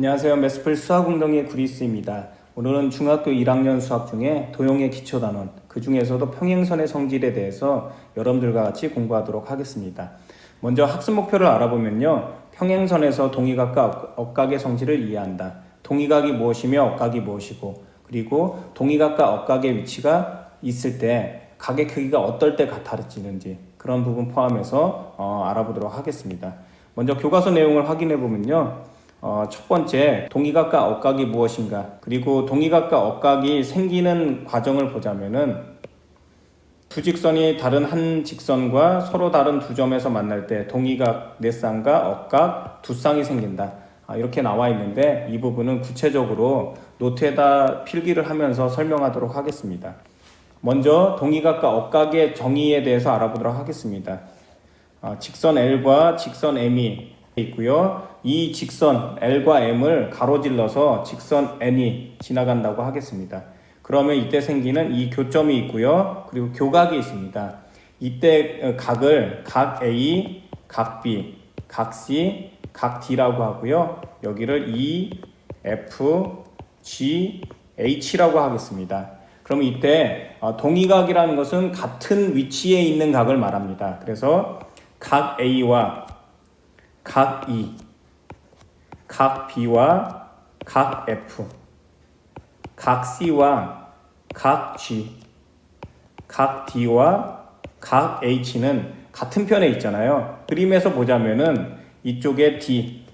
안녕하세요. 메스플 수학웅덩이의 구리스입니다. 오늘은 중학교 1학년 수학 중에 도형의 기초단원, 그 중에서도 평행선의 성질에 대해서 여러분들과 같이 공부하도록 하겠습니다. 먼저 학습 목표를 알아보면요. 평행선에서 동의각과 억각의 성질을 이해한다. 동의각이 무엇이며 억각이 무엇이고, 그리고 동의각과 억각의 위치가 있을 때 각의 크기가 어떨 때 같아지는지 그런 부분 포함해서 알아보도록 하겠습니다. 먼저 교과서 내용을 확인해 보면요. 첫 번째, 동의각과 억각이 무엇인가, 그리고 동의각과 억각이 생기는 과정을 보자면은 두 직선이 다른 한 직선과 서로 다른 두 점에서 만날 때 동의각 4쌍과 억각 2쌍이 생긴다. 이렇게 나와 있는데 이 부분은 구체적으로 노트에다 필기를 하면서 설명하도록 하겠습니다. 먼저 동의각과 억각의 정의에 대해서 알아보도록 하겠습니다. 직선 L과 직선 M이 있고요. 이 직선 L과 M을 가로질러서 직선 N이 지나간다고 하겠습니다. 그러면 이때 생기는 이 교점이 있고요. 그리고 교각이 있습니다. 이때 각을 각 A, 각 B, 각 C, 각 D라고 하고요. 여기를 E, F, G, H라고 하겠습니다. 그럼 이때 동의각이라는 것은 같은 위치에 있는 각을 말합니다. 그래서 각 A와 각 E, 각 B와 각 F, 각 C와 각 G, 각 D와 각 H는 같은 편에 있잖아요. 그림에서 보자면은 이쪽에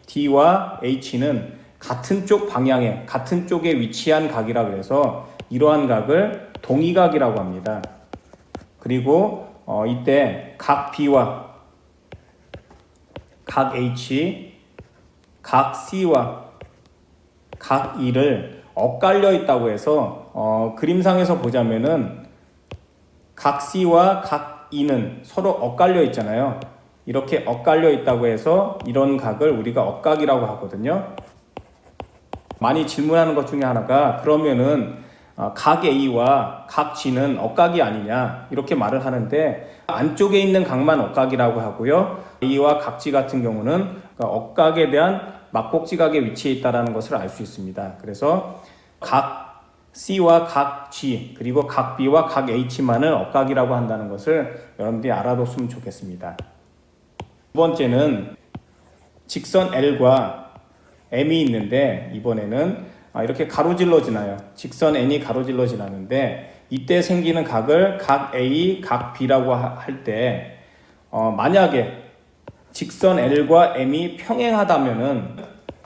D와 H는 같은 쪽 방향에, 같은 쪽에 위치한 각이라 그래서 이러한 각을 동의각이라고 합니다. 그리고 이때 각 B와 각 H, 각 C와 각 E를 엇갈려 있다고 해서 그림상에서 보자면은 각 C와 각 E는 서로 엇갈려 있잖아요. 이렇게 엇갈려 있다고 해서 이런 각을 우리가 억각이라고 하거든요. 많이 질문하는 것 중에 하나가 그러면은 각 A와 각 G는 억각이 아니냐 이렇게 말을 하는데 안쪽에 있는 각만 억각이라고 하고요. A와 각 G 같은 경우는 억각에 대한 막복지각의 위치에 있다는 것을 알 수 있습니다. 그래서 각 C와 각 G 그리고 각 B와 각 H만을 억각이라고 한다는 것을 여러분들이 알아뒀으면 좋겠습니다. 두 번째는 직선 L과 M이 있는데 이번에는 이렇게 가로질러 지나요. 직선 N이 가로질러 지나는데 이때 생기는 각을 각 A, 각 B라고 할 때 만약에 직선 L과 M이 평행하다면은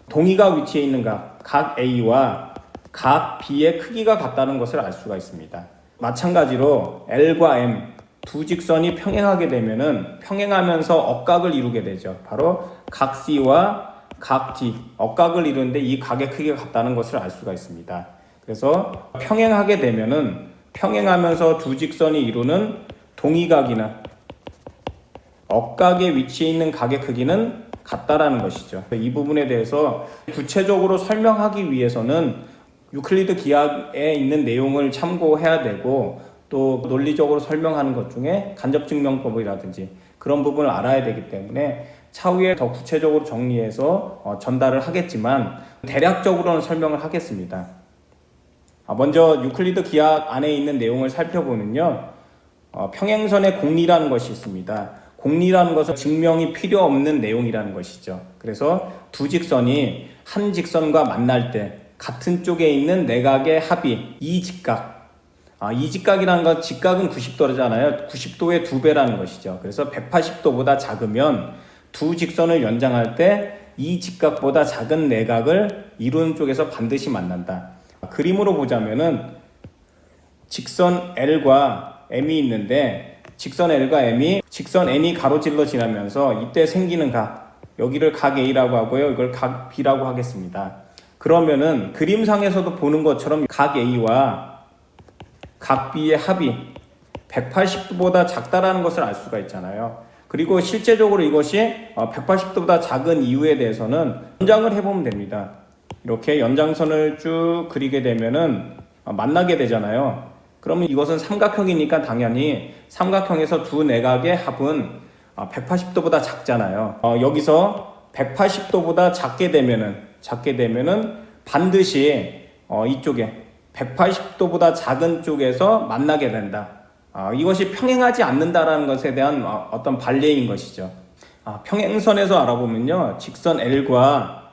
동의각 위치에 있는 각 A와 각 B의 크기가 같다는 것을 알 수가 있습니다. 마찬가지로 L과 M 두 직선이 평행하게 되면은 평행하면서 억각을 이루게 되죠. 바로 각 C와 각 D, 억각을 이루는데 이 각의 크기가 같다는 것을 알 수가 있습니다. 그래서 평행하게 되면은 평행하면서 두 직선이 이루는 동의각이나 억각의 위치에 있는 각의 크기는 같다라는 것이죠. 이 부분에 대해서 구체적으로 설명하기 위해서는 유클리드 기하에 있는 내용을 참고해야 되고 또 논리적으로 설명하는 것 중에 간접증명법이라든지 그런 부분을 알아야 되기 때문에 차후에 더 구체적으로 정리해서 전달을 하겠지만 대략적으로는 설명을 하겠습니다. 먼저 유클리드 기하 안에 있는 내용을 살펴보면요. 평행선의 공리라는 것이 있습니다. 공리라는 것은 증명이 필요 없는 내용이라는 것이죠. 그래서 두 직선이 한 직선과 만날 때 같은 쪽에 있는 내각의 합이 이직각. 이직각이라는 건 직각은 90도잖아요. 90도의 2배라는 것이죠. 그래서 180도보다 작으면 두 직선을 연장할 때 이 직각보다 작은 내각을 이루는 쪽에서 반드시 만난다. 그림으로 보자면은 직선 L과 M이 있는데 직선 L과 M이 직선 N이 가로질러 지나면서 이때 생기는 각, 여기를 각 A라고 하고요. 이걸 각 B라고 하겠습니다. 그러면은 그림상에서도 보는 것처럼 각 A와 각 B의 합이 180도보다 작다라는 것을 알 수가 있잖아요. 그리고 실제적으로 이것이 180도보다 작은 이유에 대해서는 연장을 해보면 됩니다. 이렇게 연장선을 쭉 그리게 되면은 만나게 되잖아요. 그러면 이것은 삼각형이니까 당연히 삼각형에서 두 내각의 합은 180도보다 작잖아요. 여기서 180도보다 작게 되면은 잡게 되면은 반드시 이쪽에 180도보다 작은 쪽에서 만나게 된다. 이것이 평행하지 않는다라는 것에 대한 어떤 반례인 것이죠. 평행선에서 알아보면요, 직선 L과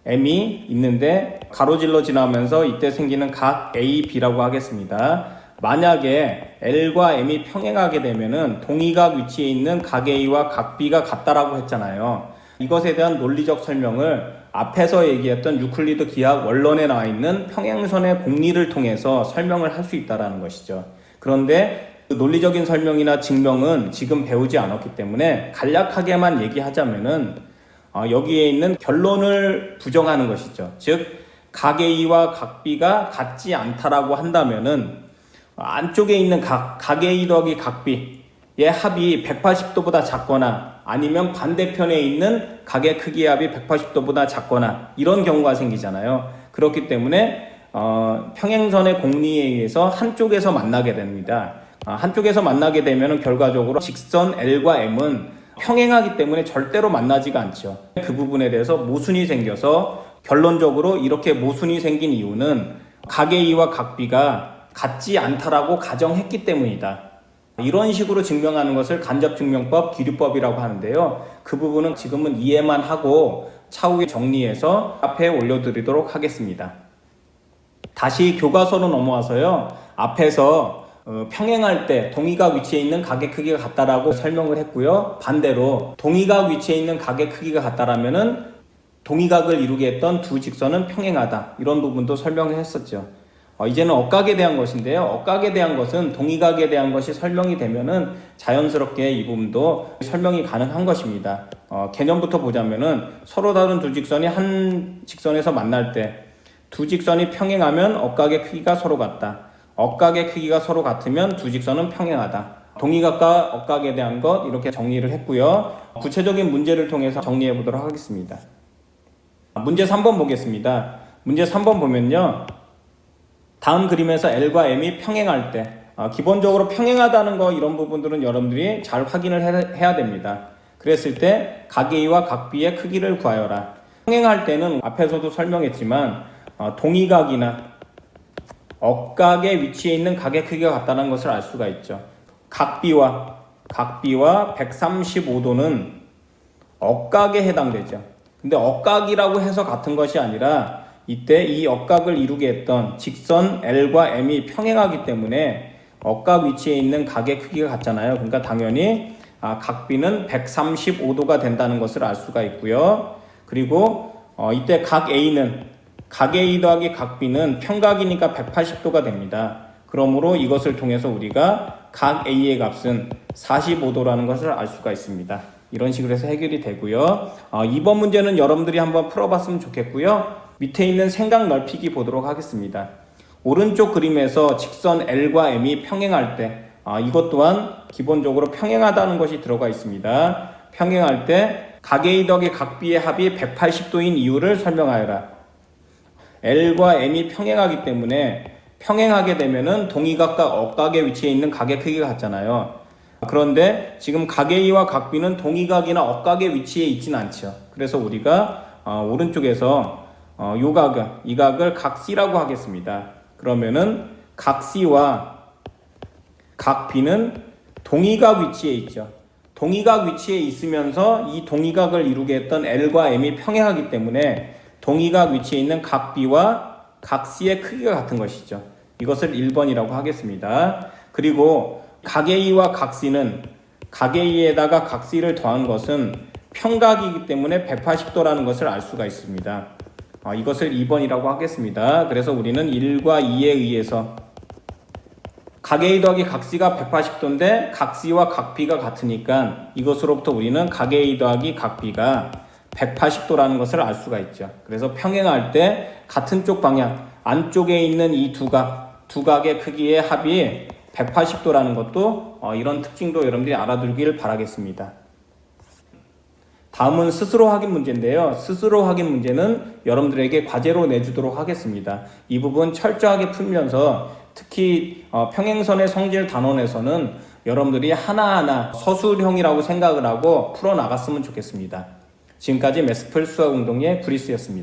M이 있는데 가로질러 지나면서 이때 생기는 각 A, B라고 하겠습니다. 만약에 L과 M이 평행하게 되면은 동의각 위치에 있는 각 A와 각 B가 같다라고 했잖아요. 이것에 대한 논리적 설명을 앞에서 얘기했던 유클리드 기하 원론에 나와 있는 평행선의 공리를 통해서 설명을 할 수 있다는 것이죠. 그런데 그 논리적인 설명이나 증명은 지금 배우지 않았기 때문에 간략하게만 얘기하자면은 여기에 있는 결론을 부정하는 것이죠. 즉, 각 A와 각 B가 같지 않다라고 한다면은 안쪽에 있는 각 A 더하기 각 B의 합이 180도보다 작거나 아니면 반대편에 있는 각의 크기의 합이 180도보다 작거나 이런 경우가 생기잖아요. 그렇기 때문에 평행선의 공리에 의해서 한쪽에서 만나게 됩니다. 한쪽에서 만나게 되면 결과적으로 직선 L과 M은 평행하기 때문에 절대로 만나지가 않죠. 그 부분에 대해서 모순이 생겨서 결론적으로 이렇게 모순이 생긴 이유는 각 A와 각 B가 같지 않다라고 가정했기 때문이다. 이런 식으로 증명하는 것을 간접증명법, 기류법이라고 하는데요. 그 부분은 지금은 이해만 하고 차후에 정리해서 앞에 올려드리도록 하겠습니다. 다시 교과서로 넘어와서요. 앞에서 평행할 때 동의각 위치에 있는 각의 크기가 같다라고 설명을 했고요. 반대로 동의각 위치에 있는 각의 크기가 같다라면은 동의각을 이루게 했던 두 직선은 평행하다. 이런 부분도 설명을 했었죠. 이제는 억각에 대한 것인데요. 억각에 대한 것은 동의각에 대한 것이 설명이 되면은 자연스럽게 이 부분도 설명이 가능한 것입니다. 개념부터 보자면은 서로 다른 두 직선이 한 직선에서 만날 때 두 직선이 평행하면 억각의 크기가 서로 같다. 억각의 크기가 서로 같으면 두 직선은 평행하다. 동의각과 억각에 대한 것 이렇게 정리를 했고요. 구체적인 문제를 통해서 정리해 보도록 하겠습니다. 문제 3번 보겠습니다. 문제 3번 보면요. 다음 그림에서 L과 M이 평행할 때 기본적으로 평행하다는 거 이런 부분들은 여러분들이 잘 확인을 해야 됩니다. 그랬을 때 각 A와 각 B의 크기를 구하여라. 평행할 때는 앞에서도 설명했지만 동의각이나 억각의 위치에 있는 각의 크기가 같다는 것을 알 수가 있죠. 각 B와 135도는 억각에 해당되죠. 근데 억각이라고 해서 같은 것이 아니라 이때 이 억각을 이루게 했던 직선 L과 M이 평행하기 때문에 억각 위치에 있는 각의 크기가 같잖아요. 그러니까 당연히 각 B는 135도가 된다는 것을 알 수가 있고요. 그리고 이때 각 A는 각 A 더하기 각 B는 평각이니까 180도가 됩니다. 그러므로 이것을 통해서 우리가 각 A의 값은 45도라는 것을 알 수가 있습니다. 이런 식으로 해서 해결이 되고요. 이번 문제는 여러분들이 한번 풀어봤으면 좋겠고요. 밑에 있는 생각 넓히기 보도록 하겠습니다. 오른쪽 그림에서 직선 L과 M이 평행할 때 이것 또한 기본적으로 평행하다는 것이 들어가 있습니다. 평행할 때 각 A 더하기 각 B의 합이 180도인 이유를 설명하여라. L과 M이 평행하기 때문에 평행하게 되면은 동의각과 억각의 위치에 있는 각의 크기가 같잖아요. 그런데 지금 각 A와 각 B는 동의각이나 억각의 위치에 있지는 않죠. 그래서 우리가 오른쪽에서 이 각을 각 C라고 하겠습니다. 그러면은 각 C와 각 B는 동의각 위치에 있죠. 동의각 위치에 있으면서 이 동의각을 이루게 했던 L과 M이 평행하기 때문에 동의각 위치에 있는 각 B와 각 C의 크기가 같은 것이죠. 이것을 1번이라고 하겠습니다. 그리고 각 A와 각 C는 각 A에다가 각 C를 더한 것은 평각이기 때문에 180도라는 것을 알 수가 있습니다. 이것을 2번이라고 하겠습니다. 그래서 우리는 1과 2에 의해서 각 A 더하기 각 C가 180도인데 각 C와 각 B가 같으니까 이것으로부터 우리는 각 A 더하기 각 B가 180도라는 것을 알 수가 있죠. 그래서 평행할 때 같은 쪽 방향 안쪽에 있는 이 두 각의 크기의 합이 180도라는 것도 이런 특징도 여러분들이 알아두길 바라겠습니다. 다음은 스스로 확인 문제인데요. 스스로 확인 문제는 여러분들에게 과제로 내주도록 하겠습니다. 이 부분 철저하게 풀면서 특히 평행선의 성질 단원에서는 여러분들이 하나하나 서술형이라고 생각을 하고 풀어나갔으면 좋겠습니다. 지금까지 매스플 수학운동의 구리스였습니다.